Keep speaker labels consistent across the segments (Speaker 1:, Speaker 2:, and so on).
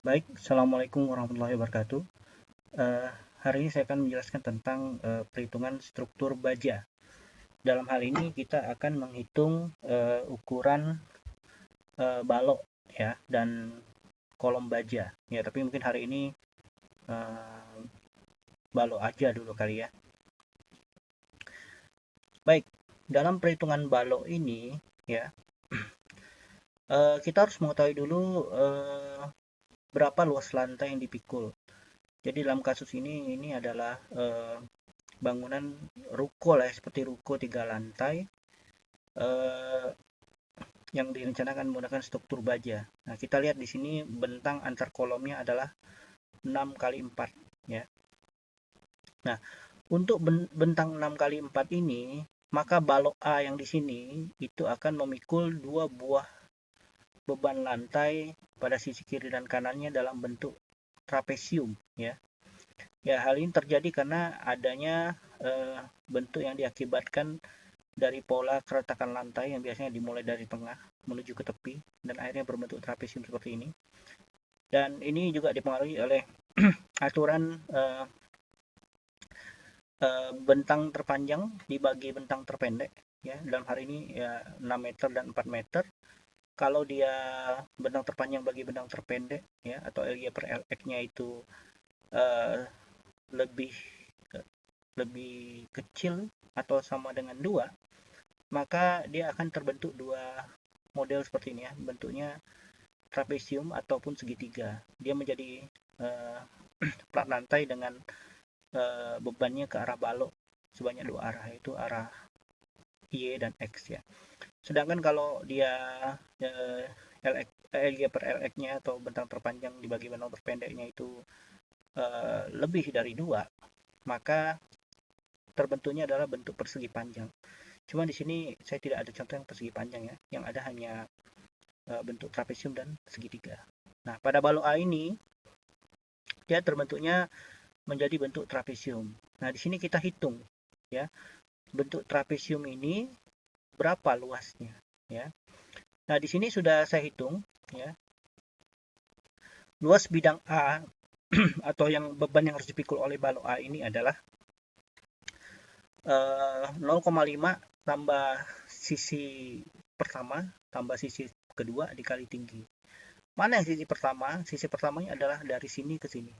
Speaker 1: Baik, Assalamualaikum warahmatullahi wabarakatuh. Eh, Hari ini saya akan menjelaskan tentang perhitungan struktur baja. Dalam hal ini kita akan menghitung ukuran balok ya dan kolom baja. Ya, tapi mungkin hari ini eh, balok aja dulu kali ya. Baik, dalam perhitungan balok ini ya, kita harus mengetahui dulu berapa luas lantai yang dipikul. Jadi dalam kasus ini adalah bangunan ruko lah ya, seperti ruko 3 lantai eh, yang direncanakan menggunakan struktur baja. Nah, kita lihat di sini bentang antar kolomnya adalah 6 kali 4 ya. Nah, untuk bentang 6 kali 4 ini, maka balok A yang di sini itu akan memikul dua buah beban lantai pada sisi kiri dan kanannya dalam bentuk trapesium ya. Ya, hal ini terjadi karena adanya bentuk yang diakibatkan dari pola keretakan lantai yang biasanya dimulai dari tengah menuju ke tepi dan akhirnya berbentuk trapesium seperti ini. Dan ini juga dipengaruhi oleh aturan bentang terpanjang dibagi bentang terpendek ya. Dalam hari ini ya 6 meter dan 4 meter. Kalau dia bentang terpanjang bagi bentang terpendek ya atau LY per LX-nya itu uh, lebih lebih kecil atau sama dengan 2, maka dia akan terbentuk dua model seperti ini ya. Bentuknya trapesium ataupun segitiga. Dia menjadi uh, plat lantai dengan bebannya ke arah balok sebanyak dua arah, yaitu arah Y dan X ya. Sedangkan kalau dia LX, LY per LX-nya atau bentang terpanjang dibagi bentang terpendeknya itu lebih dari 2, maka terbentuknya adalah bentuk persegi panjang. Cuma di sini saya tidak ada contoh yang persegi panjang ya, yang ada hanya bentuk trapesium dan segitiga. Nah, pada balok A ini dia terbentuknya menjadi bentuk trapesium. Nah, di sini kita hitung ya, bentuk trapesium ini berapa luasnya ya. Nah, di sini sudah saya hitung ya. Luas bidang A atau yang beban yang harus dipikul oleh balok A ini adalah 0,5 tambah sisi pertama tambah sisi kedua dikali tinggi. Mana yang sisi pertama? Sisi pertamanya adalah dari sini ke sini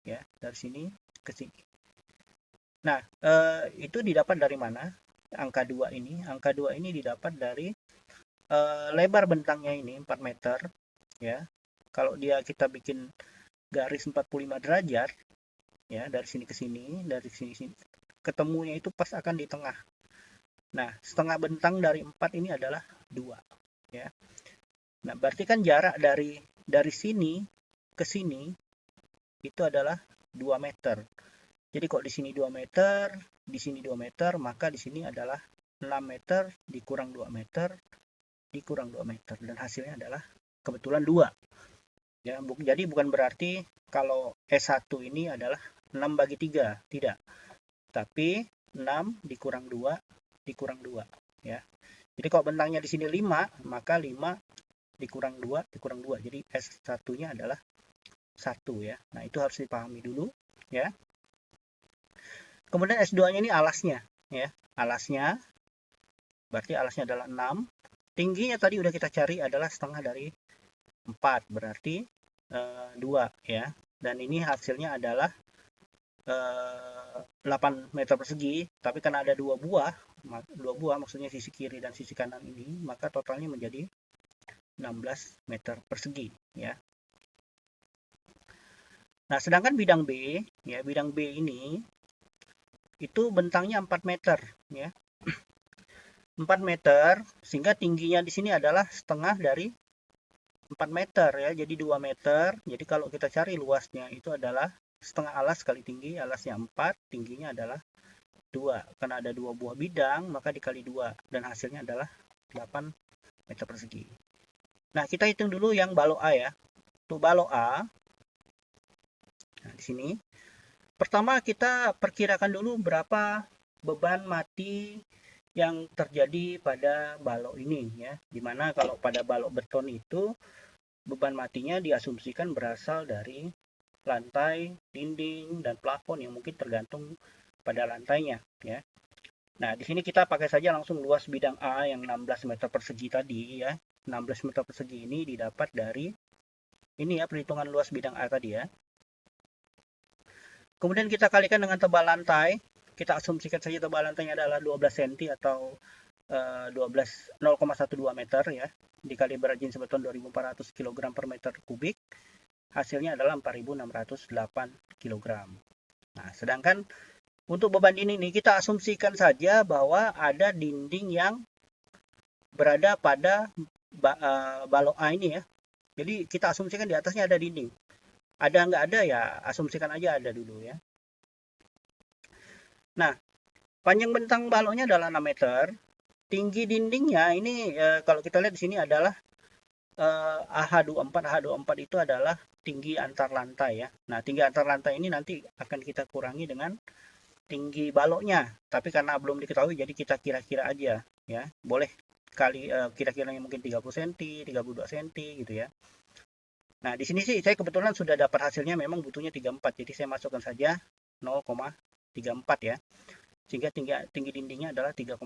Speaker 1: ya, dari sini ke sini. Nah, itu didapat dari mana? Angka 2 ini. Angka 2 ini didapat dari lebar bentangnya ini 4 meter ya. Kalau dia kita bikin garis 45 derajat ya, dari sini ke sini, dari sini sini, ketemunya itu pas akan di tengah. Nah, setengah bentang dari 4 ini adalah 2 ya. Nah, berarti kan jarak dari sini ke sini itu adalah 2 meter. Jadi kalau di sini 2 meter, di sini 2 meter, maka di sini adalah 6 meter dikurang 2 meter dikurang 2 meter dan hasilnya adalah kebetulan 2. Ya, jadi bukan berarti kalau S1 ini adalah 6 bagi 3, tidak. Tapi 6 dikurang 2 dikurang 2 ya. Jadi kalau bentangnya di sini 5, maka 5 dikurang 2 dikurang 2. Jadi S1-nya adalah 1 ya. Nah, itu harus dipahami dulu ya. Kemudian S2-nya ini alasnya ya. Alasnya berarti alasnya adalah 6. Tingginya tadi udah kita cari adalah setengah dari 4, berarti 2 ya. Dan ini hasilnya adalah 8 meter persegi, tapi karena ada dua buah maksudnya sisi kiri dan sisi kanan ini, maka totalnya menjadi 16 meter persegi ya. Nah, sedangkan bidang B ya, bidang B ini itu bentangnya 4 meter ya. 4 meter sehingga tingginya di sini adalah setengah dari 4 meter ya, jadi 2 meter. Jadi kalau kita cari luasnya itu adalah setengah alas kali tinggi, alasnya 4, tingginya adalah 2. Karena ada 2 buah bidang, maka dikali 2 dan hasilnya adalah 8 meter persegi. Nah, kita hitung dulu yang balok A ya. Untuk balok A, nah di sini pertama kita perkirakan dulu berapa beban mati yang terjadi pada balok ini ya. Dimana kalau pada balok beton itu beban matinya diasumsikan berasal dari lantai, dinding, dan plafon yang mungkin tergantung pada lantainya, ya. Nah, di sini kita pakai saja langsung luas bidang A yang 16 meter persegi tadi, ya. 16 meter persegi ini didapat dari ini ya, perhitungan luas bidang A tadi ya. Kemudian kita kalikan dengan tebal lantai. Kita asumsikan saja tebal lantainya adalah 12 cm atau 0,12 meter ya. Dikali berat jenis beton 2.400 kg per meter kubik. Hasilnya adalah 4.608 kg. Nah, sedangkan untuk beban dinding ini kita asumsikan saja bahwa ada dinding yang berada pada balok A ini ya. Jadi kita asumsikan di atasnya ada dinding. Ada nggak ada ya, asumsikan aja ada dulu ya. Nah, panjang bentang baloknya adalah 6 meter. Tinggi dindingnya ini kalau kita lihat di sini adalah AH24. AH24 itu adalah tinggi antar lantai ya. Nah, tinggi antar lantai ini nanti akan kita kurangi dengan tinggi baloknya. Tapi karena belum diketahui jadi kita kira-kira aja ya. Boleh kali kira-kiranya mungkin 30 cm, 32 cm gitu ya. Nah, di sini sih saya kebetulan sudah dapat hasilnya memang butuhnya 34. Jadi saya masukkan saja 0,34 ya. Sehingga tinggi dindingnya adalah 3,66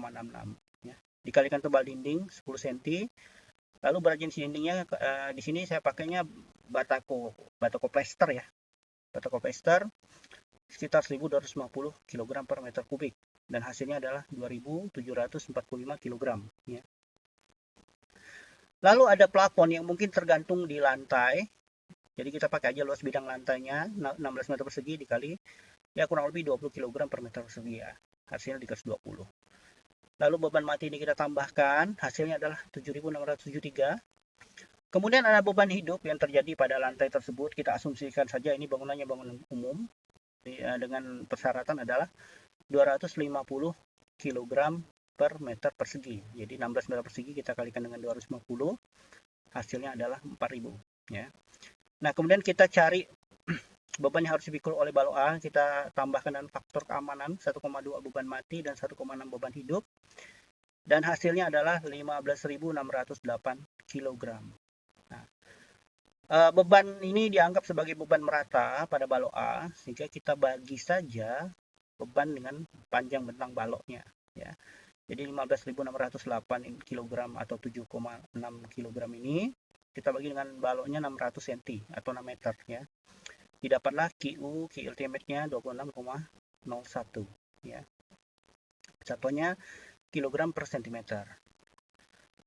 Speaker 1: ya. Dikalikan tebal dinding 10 cm. Lalu berat jenis dindingnya di sini saya pakainya batako plester ya. Batako plester sekitar 1.250 kg per meter kubik dan hasilnya adalah 2.745 kg ya. Lalu ada plafon yang mungkin tergantung di lantai. Jadi kita pakai aja luas bidang lantainya 16 meter persegi dikali ya kurang lebih 20 kg per meter persegi ya. Hasilnya dikali 20. Lalu beban mati ini kita tambahkan, hasilnya adalah 7.673. Kemudian ada beban hidup yang terjadi pada lantai tersebut. Kita asumsikan saja ini bangunannya bangunan umum dengan persyaratan adalah 250 kg per meter persegi. Jadi 16 meter persegi kita kalikan dengan 250, hasilnya adalah 4.000 ya. Nah, kemudian kita cari beban yang harus dipikul oleh balok A, kita tambahkan dengan faktor keamanan 1,2 beban mati dan 1,6 beban hidup. Dan hasilnya adalah 15.608 kg. Nah, beban ini dianggap sebagai beban merata pada balok A, sehingga kita bagi saja beban dengan panjang bentang baloknya ya. Jadi 15.608 kg atau 7,6 kg ini kita bagi dengan baloknya 600 cm atau 6 meter ya. Didapatlah Q ultimate-nya 26,01 ya. Satuannya kilogram per centimeter.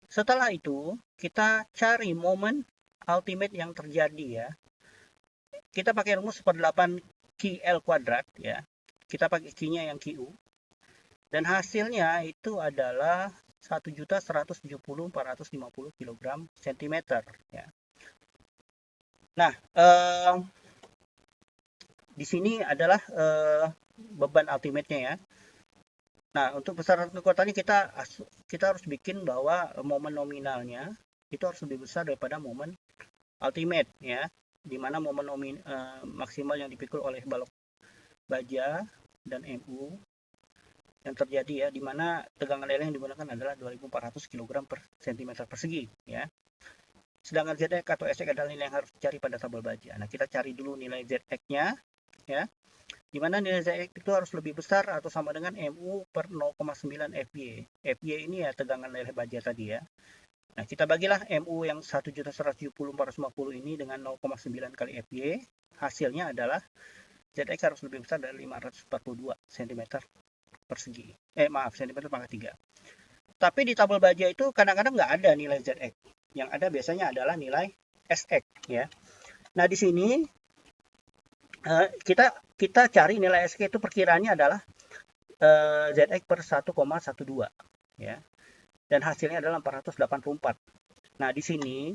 Speaker 1: Setelah itu kita cari momen ultimate yang terjadi ya. Kita pakai rumus seperdelapan QL kuadrat ya. Kita pakai Q-nya yang QU. Dan hasilnya itu adalah 1.170.450 kg cm ya. Nah, di sini adalah beban ultimate-nya ya. Nah, untuk persyaratan kekuatannya kita harus bikin bahwa momen nominalnya itu harus lebih besar daripada momen ultimate ya. Di mana momen maksimal yang dipikul oleh balok baja dan MU yang terjadi ya, di mana tegangan leleh yang digunakan adalah 2.400 kg per cm persegi ya. Sedangkan ZX atau SX adalah nilai yang harus dicari pada tabel baja. Nah, kita cari dulu nilai ZX-nya ya. Di mana nilai ZX itu harus lebih besar atau sama dengan MU per 0,9 FY. FY ini ya tegangan leleh baja tadi ya. Nah, kita bagilah MU yang 1.170.450 ini dengan 0,9 kali FY. Hasilnya adalah ZX harus lebih besar dari 542 cm persegi. Cm pangkat 3. Tapi di tabel baja itu kadang-kadang nggak ada nilai ZX. Yang ada biasanya adalah nilai SX ya. Nah, di sini kita cari nilai SX itu perkiraannya adalah ZX per 1,12 ya. Dan hasilnya adalah 484. Nah, di sini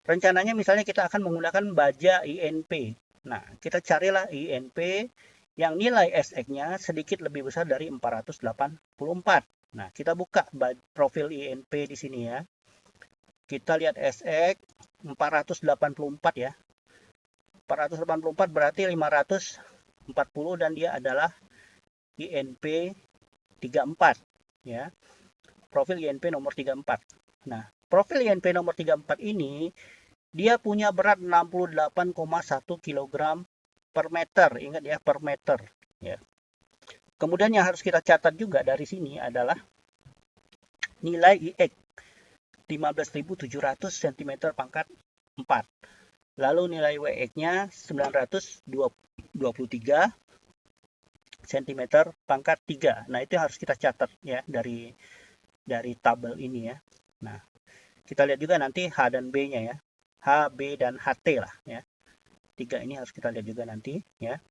Speaker 1: rencananya misalnya kita akan menggunakan baja INP. Nah, kita carilah INP yang nilai SX-nya sedikit lebih besar dari 484. Nah, kita buka profil INP di sini ya. Kita lihat SX 484 ya. 484 berarti 540 dan dia adalah INP 34 ya. Profil INP nomor 34. Nah, profil INP nomor 34 ini dia punya berat 68,1 kg per meter. Ingat ya, per meter. Ya. Kemudian yang harus kita catat juga dari sini adalah nilai IX 15.700 cm pangkat 4. Lalu nilai WX-nya 923 cm pangkat 3. Nah, itu harus kita catat ya dari tabel ini ya. Nah, kita lihat juga nanti H dan B-nya ya. H, B, dan HT lah ya. 3 ini harus kita lihat juga nanti ya.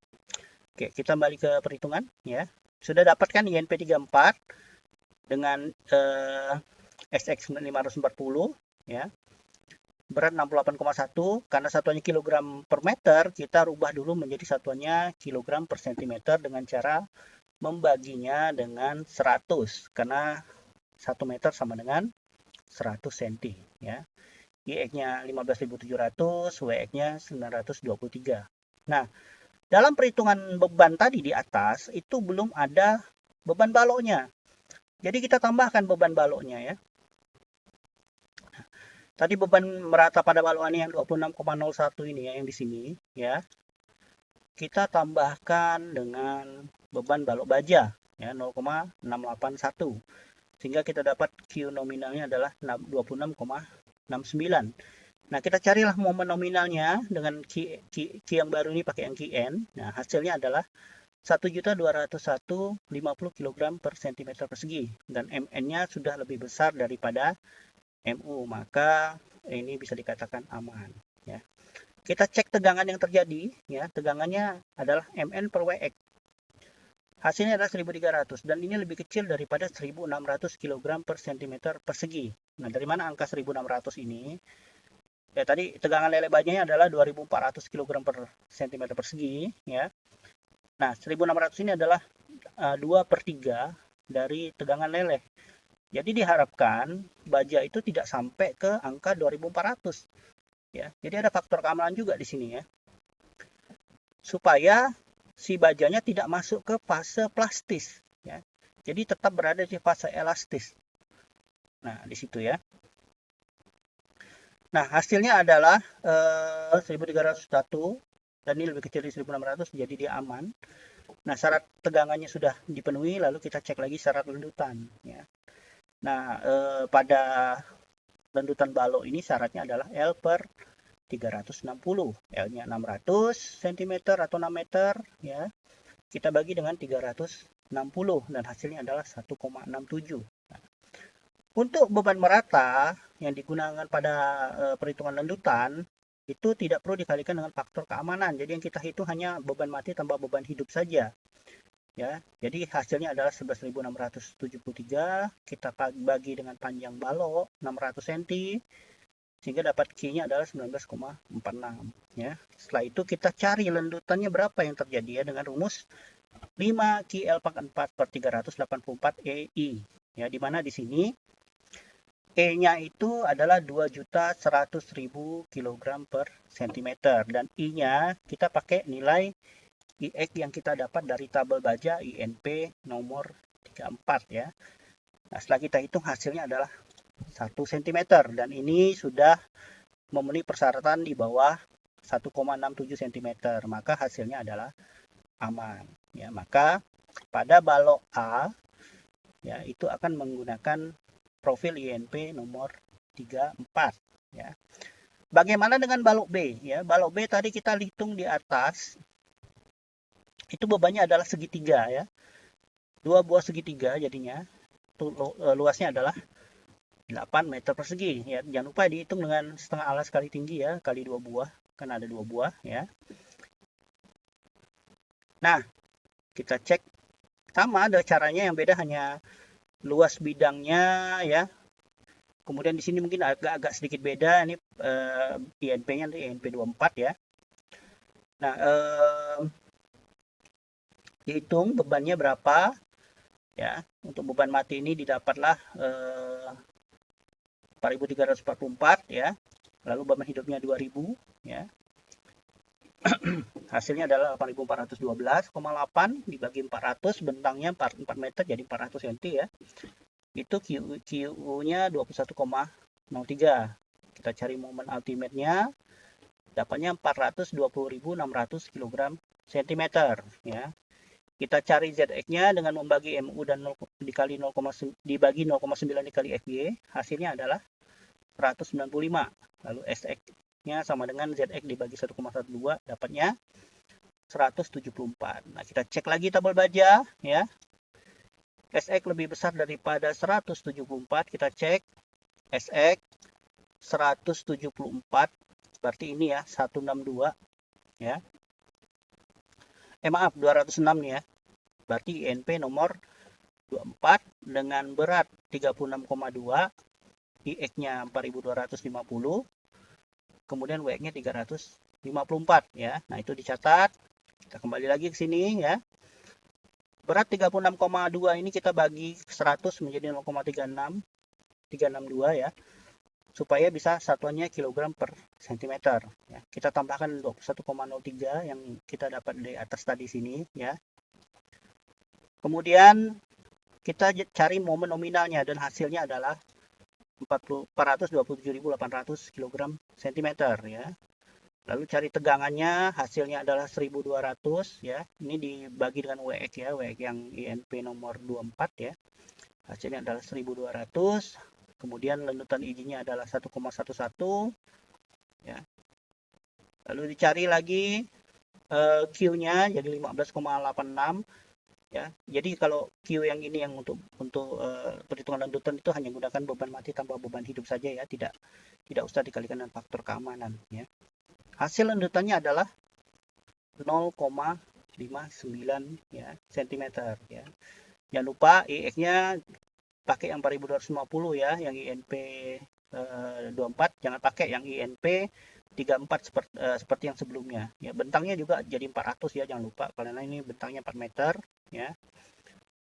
Speaker 1: Oke, kita kembali ke perhitungan ya. Sudah dapatkan INP 34 dengan SX 540 ya. Berat 68,1, karena satuannya kilogram per meter, kita rubah dulu menjadi satuannya kilogram per sentimeter dengan cara membaginya dengan 100, karena 1 meter sama dengan 100 cm ya. IX-nya 15.700, WX-nya 923. Nah, dalam perhitungan beban tadi di atas, itu belum ada beban baloknya. Jadi kita tambahkan beban baloknya ya. Tadi beban merata pada balokannya yang 26,01 ini ya, yang di sini ya. Kita tambahkan dengan beban balok baja ya, 0,681. Sehingga kita dapat Q nominalnya adalah 26,69. Nah, kita carilah momen nominalnya dengan Q yang baru ini pakai yang Qn. Nah, hasilnya adalah 1.201,50 kg per cm persegi. Dan Mn-nya sudah lebih besar daripada Mu, maka ini bisa dikatakan aman. Ya. Kita cek tegangan yang terjadi. Ya, tegangannya adalah Mn per Wx. Hasilnya adalah 1.300 dan ini lebih kecil daripada 1.600 kg per cm persegi. Nah, dari mana angka 1.600 ini? Ya, tadi tegangan lele bajanya adalah 2.400 kg per cm persegi ya. Nah, 1.600 ini adalah 2/3 dari tegangan leleh. Jadi diharapkan baja itu tidak sampai ke angka 2.400 ya. Jadi ada faktor keamanan juga di sini ya. Supaya si bajanya tidak masuk ke fase plastis ya. Jadi tetap berada di fase elastis. Nah, di situ ya. Nah, hasilnya adalah 1.301 dan ini lebih kecil dari 1.600, jadi dia aman. Nah, syarat tegangannya sudah dipenuhi, lalu kita cek lagi syarat lendutan ya. Nah, pada lendutan balok ini syaratnya adalah L per 360. L-nya 600 cm atau 6 meter ya. Kita bagi dengan 360 dan hasilnya adalah 1,67. Nah, untuk beban merata yang digunakan pada perhitungan lendutan itu tidak perlu dikalikan dengan faktor keamanan. Jadi yang kita hitung hanya beban mati tambah beban hidup saja. Ya, jadi hasilnya adalah 11.673. Kita bagi dengan panjang balok 600 cm sehingga dapat Q-nya adalah 19,46 ya. Setelah itu kita cari lendutannya berapa yang terjadi ya dengan rumus 5 QL pangkat 4 per 384 EI ya, di mana di sini E-nya itu adalah 2.100.000 kg per cm dan I-nya kita pakai nilai IX yang kita dapat dari tabel baja INP nomor 34 ya. Nah, setelah kita hitung hasilnya adalah 1 cm dan ini sudah memenuhi persyaratan di bawah 1,67 cm, maka hasilnya adalah aman ya. Maka pada balok A ya itu akan menggunakan profil INP nomor 34 ya. Bagaimana dengan balok B ya? Balok B tadi kita hitung di atas itu bebannya adalah segitiga ya. 2 buah segitiga jadinya. Itu luasnya adalah 8 meter persegi ya. Jangan lupa dihitung dengan setengah alas kali tinggi ya, kali 2 buah, kan ada 2 buah ya. Nah, kita cek sama, ada caranya, yang beda hanya luas bidangnya ya. Kemudian di sini mungkin agak sedikit beda, ini INP-nya nanti INP 24 ya. Nah, dihitung bebannya berapa ya. Untuk beban mati ini didapatlah 4.344 ya. Lalu beban hidupnya 2.000 ya. Hasilnya adalah 8.412,8 dibagi 400, bentangnya 4 meter jadi 400 cm ya. Itu Q-nya 21,03. Kita cari momen ultimate-nya, dapatnya 420.600 kg cm ya. Kita cari ZX-nya dengan membagi MU dan 0, dibagi 0,9 dikali FY, hasilnya adalah 195. Lalu SX-nya sama dengan ZX dibagi 1,12, dapatnya 174. Nah, kita cek lagi tabel baja ya. SX lebih besar daripada 174, kita cek SX 174, berarti ini ya 162 ya. Maaf, 206 nih ya. Berarti INP nomor 24 dengan berat 36,2, IX-nya 4250, kemudian WX-nya 354 ya. Nah, itu dicatat. Kita kembali lagi ke sini ya. Berat 36,2 ini kita bagi 100 menjadi 0,36, 362 ya. Supaya bisa satuannya kilogram per sentimeter ya. Kita tambahkan 21,03 yang kita dapat di atas tadi sini ya. Kemudian kita cari momen nominalnya dan hasilnya adalah 427.800 kg cm ya. Lalu cari tegangannya, hasilnya adalah 1200 ya. Ini dibagi dengan WX ya, WX yang INP nomor 24 ya. Hasilnya adalah 1200. Kemudian lendutan izinnya adalah 1,11 ya. Lalu dicari lagi Q-nya jadi 15,86 ya. Jadi kalau Q yang ini yang untuk perhitungan lendutan itu hanya menggunakan beban mati tambah beban hidup saja ya, tidak usah dikalikan dengan faktor keamanan ya. Hasil lendutannya adalah 0,59 ya cm ya. Jangan lupa IX-nya pakai yang 4250 ya, yang INP 24, jangan pakai yang INP 34 seperti yang sebelumnya ya. Bentangnya juga jadi 400 ya, jangan lupa karena ini bentangnya 4 meter ya.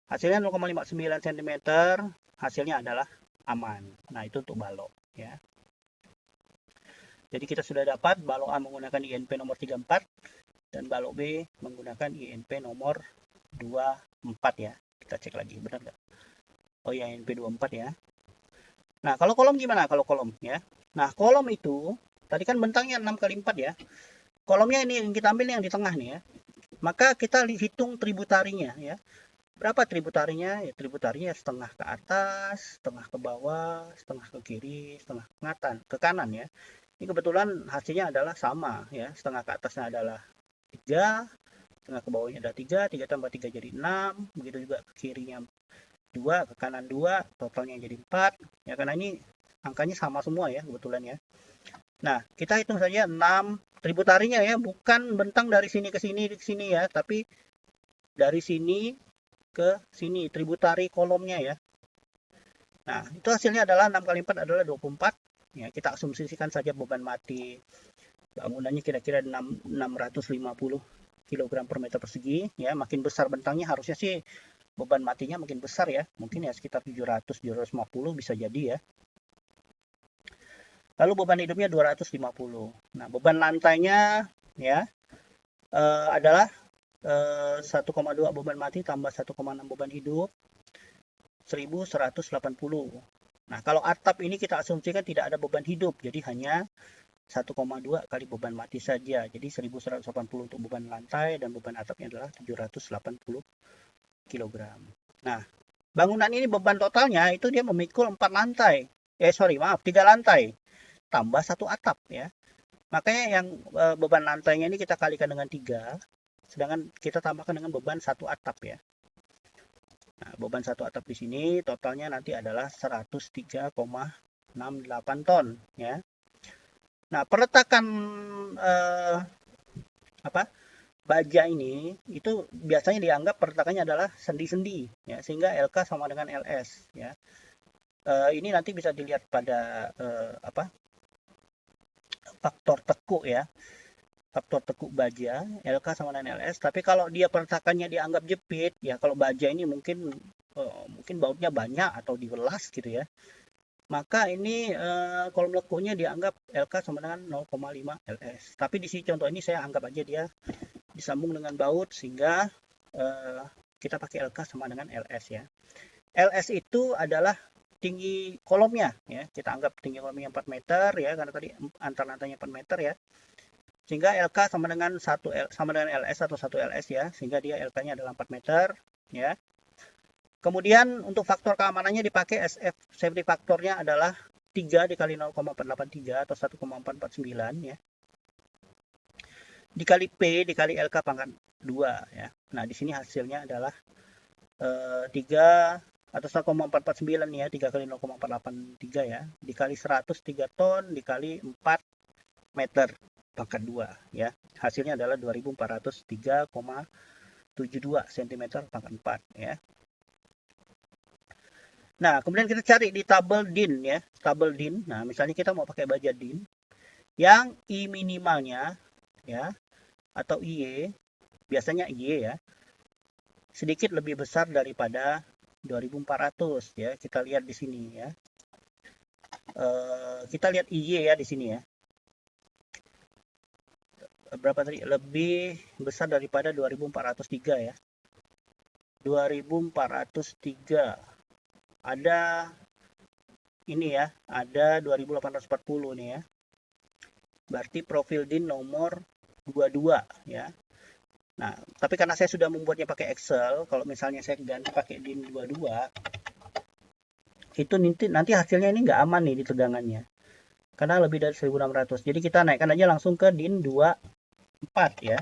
Speaker 1: Hasilnya 0,59 cm, hasilnya adalah aman. Nah, itu untuk balok ya. Jadi kita sudah dapat balok A menggunakan INP nomor 34 dan balok B menggunakan INP nomor 24 ya. Kita cek lagi, benar nggak? Oh ya, INP 24 ya. Nah, kalau kolom gimana? Kalau kolom ya. Nah, kolom itu tadi kan bentangnya 6 kali 4 ya. Kolomnya ini yang kita ambil yang di tengah nih ya. Maka kita hitung tributarinya ya. Berapa tributarinya? Ya, tributarinya setengah ke atas, setengah ke bawah, setengah ke kiri, setengah ke kanan ya. Ini kebetulan hasilnya adalah sama ya. Setengah ke atasnya adalah 3, setengah ke bawahnya ada 3, 3 tambah 3 jadi 6, begitu juga ke kirinya 2, ke kanan 2, totalnya jadi 4 ya, karena ini angkanya sama semua ya kebetulan ya. Nah, kita hitung saja 6 tributarinya ya, bukan bentang dari sini ke sini ya, tapi dari sini ke sini tributari kolomnya ya. Nah, itu hasilnya adalah 6 kali 4 adalah 24 ya. Kita asumsikan saja beban mati bangunannya kira-kira 650 kg per meter persegi ya. Makin besar bentangnya harusnya sih beban matinya makin besar ya, mungkin ya sekitar 700-750 bisa jadi ya. Lalu beban hidupnya 250. Nah, beban lantainya ya adalah 1,2 beban mati tambah 1,6 beban hidup, 1180. Nah, kalau atap ini kita asumsikan tidak ada beban hidup, jadi hanya 1,2 kali beban mati saja. Jadi 1180 untuk beban lantai dan beban atapnya adalah 780 kg. Nah, bangunan ini beban totalnya itu dia memikul 4 lantai. 3 lantai tambah 1 atap ya. Makanya yang beban lantainya ini kita kalikan dengan 3, sedangkan kita tambahkan dengan beban 1 atap ya. Nah, beban 1 atap di sini totalnya nanti adalah 103,68 ton ya. Nah, perletakan baja ini itu biasanya dianggap perletakannya adalah sendi-sendi ya, sehingga LK sama dengan LS ya. Ini nanti bisa dilihat pada faktor tekuk ya, faktor tekuk baja LK sama dengan LS. Tapi kalau dia perletakannya dianggap jepit ya, kalau baja ini mungkin bautnya banyak atau diwelas gitu ya, maka ini kolom lekunya dianggap LK sama dengan 0,5 LS. Tapi di sini contoh ini saya anggap aja dia disambung dengan baut sehingga kita pakai LK sama dengan LS ya. LS itu adalah tinggi kolomnya ya. Kita anggap tinggi kolomnya 4 meter ya, karena tadi antar-antarnya 4 meter ya. Sehingga LK sama dengan LS atau 1 LS ya, sehingga dia LK-nya adalah 4 meter ya. Kemudian untuk faktor keamanannya dipakai SF, safety faktornya adalah 3 dikali 0,483 atau 1,449 ya. Dikali P dikali LK pangkat 2 ya. Nah, di sini hasilnya adalah 3 atau 1,449 ya, 3 kali 0,483 ya, dikali 100 3 ton dikali 4 meter pangkat 2 ya. Hasilnya adalah 2403,72 cm pangkat 4 ya. Nah, kemudian kita cari di tabel DIN ya, tabel DIN. Nah, misalnya kita mau pakai baja DIN yang I minimalnya ya atau IY, biasanya IY ya, sedikit lebih besar daripada 2400 ya. Kita lihat di sini ya. Kita lihat IY ya di sini ya. Berapa tadi? Lebih besar daripada 2403 ya. 2403. Ada ini ya, ada 2840 nih ya. Berarti profil DIN nomor 22 ya. Nah, tapi karena saya sudah membuatnya pakai Excel, kalau misalnya saya ganti pakai DIN 22, itu nanti hasilnya ini nggak aman nih di tegangannya. Karena lebih dari 1600. Jadi kita naikkan aja langsung ke DIN 24 ya.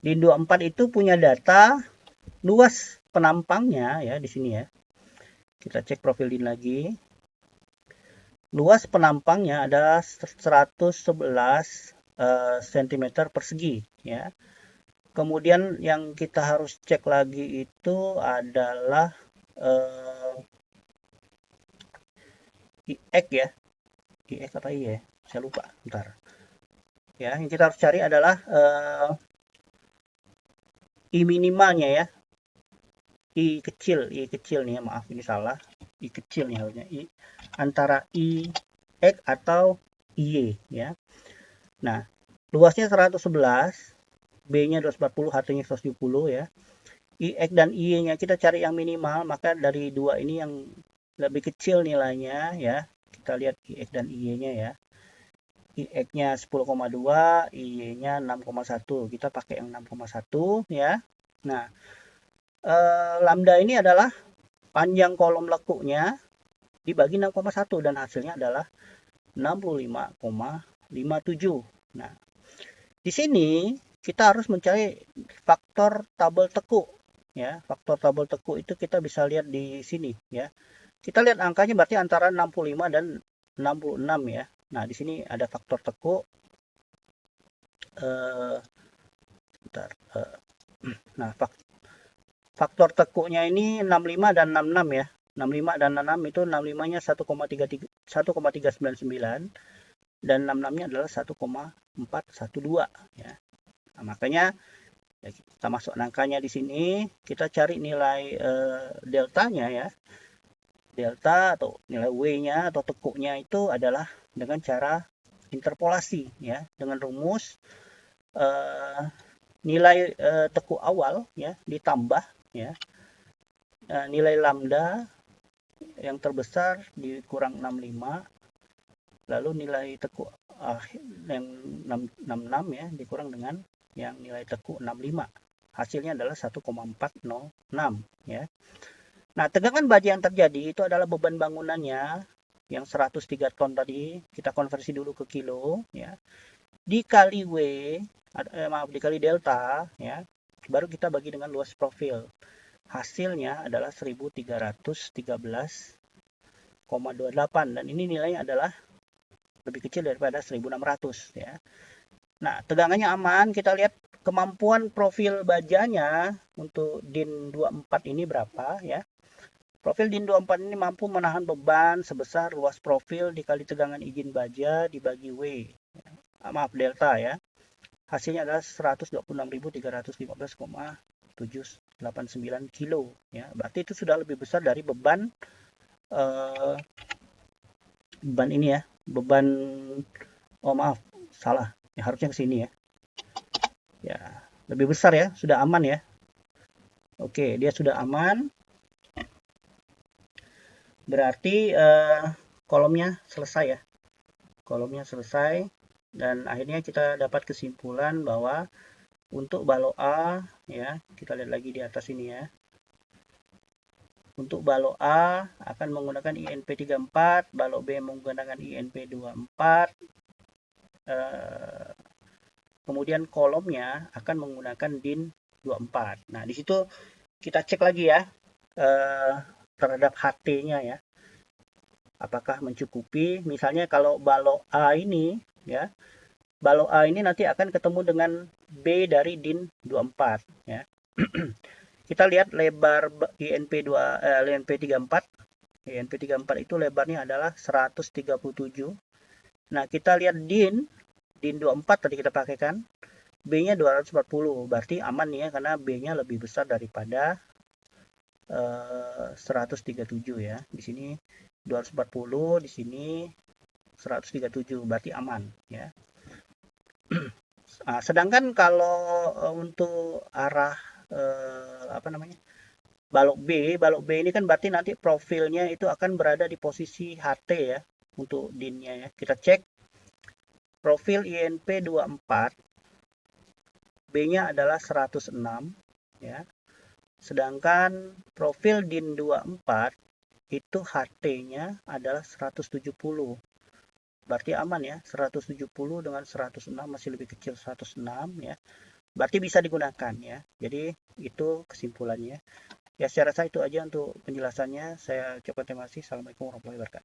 Speaker 1: DIN 24 itu punya data luas penampangnya ya di sini ya. Kita cek profil DIN lagi. Luas penampangnya adalah 111 cm persegi ya. Kemudian yang kita harus cek lagi itu adalah IX ya. IX apa I ya? Saya lupa. Bentar. Ya, yang kita harus cari adalah I minimalnya ya. I kecil nih ya, maaf ini salah. I kecil nih harusnya. I antara IX atau IY ya. Nah, luasnya 111, B-nya 240, HT-nya 170 ya. IX dan IY-nya kita cari yang minimal, maka dari dua ini yang lebih kecil nilainya ya. Kita lihat IX dan IY-nya ya. IX-nya 10,2, IY-nya 6,1. Kita pakai yang 6,1 ya. Nah, lambda ini adalah panjang kolom lekuknya dibagi 6,1 dan hasilnya adalah 65,57. Nah, di sini kita harus mencari faktor tabel tekuk ya. Faktor tabel tekuk itu kita bisa lihat di sini ya. Kita lihat angkanya berarti antara 65 dan 66 ya. Nah, di sini ada faktor tekuk. Nah, faktor tekuknya ini 65 dan 66 ya. 65 dan 66 itu 65-nya 1,399 dan 66-nya adalah 1,412 ya. Nah, makanya ya, kita masuk angkanya di sini, kita cari nilai deltanya ya. Delta atau nilai W-nya atau tekuknya itu adalah dengan cara interpolasi ya, dengan rumus nilai tekuk awal ya ditambah ya nilai lambda yang terbesar dikurang 65, lalu nilai tekuk yang 66 ya dikurang dengan yang nilai tekuk 65. Hasilnya adalah 1,406 ya. Nah, tegangan baja yang terjadi itu adalah beban bangunannya yang 103 ton tadi, kita konversi dulu ke kilo ya. Dikali W, dikali delta ya. Baru kita bagi dengan luas profil. Hasilnya adalah 1313,28 dan ini nilainya adalah lebih kecil daripada 1600 ya. Nah, tegangannya aman. Kita lihat kemampuan profil bajanya untuk DIN 24 ini berapa ya. Profil DIN 24 ini mampu menahan beban sebesar luas profil dikali tegangan izin baja dibagi W. Maaf, delta ya. Hasilnya adalah 123.315,789 kilo ya. Berarti itu sudah lebih besar dari beban beban ini ya. Beban maaf, salah. Ya, harusnya ke sini ya. Ya, lebih besar ya, sudah aman ya. Oke, dia sudah aman. Berarti kolomnya selesai ya. Kolomnya selesai dan akhirnya kita dapat kesimpulan bahwa untuk balok A ya, kita lihat lagi di atas ini ya. Untuk balok A akan menggunakan INP34, balok B menggunakan INP24. Kemudian kolomnya akan menggunakan DIN 24. Nah, di situ kita cek lagi ya terhadap HT-nya ya. Apakah mencukupi? Misalnya kalau balok A ini ya, balok A ini nanti akan ketemu dengan B dari DIN 24 ya. Kita lihat lebar INP34 itu lebarnya adalah 137. Nah, kita lihat DIN 24 tadi kita pakai kan. B-nya 240, berarti aman ya karena B-nya lebih besar daripada 137 ya. Di sini 240, di sini 137, berarti aman ya. Sedangkan kalau untuk arah balok B ini kan berarti nanti profilnya itu akan berada di posisi HT ya untuk DIN-nya ya. Kita cek profil INP24, B-nya adalah 106 ya. Sedangkan profil DIN 24 itu HT-nya adalah 170. Berarti aman ya, 170 dengan 106 masih lebih kecil 106 ya. Berarti bisa digunakan ya. Jadi itu kesimpulannya. Ya, saya rasa itu aja untuk penjelasannya. Saya ucapkan terima kasih. Assalamualaikum warahmatullahi wabarakatuh.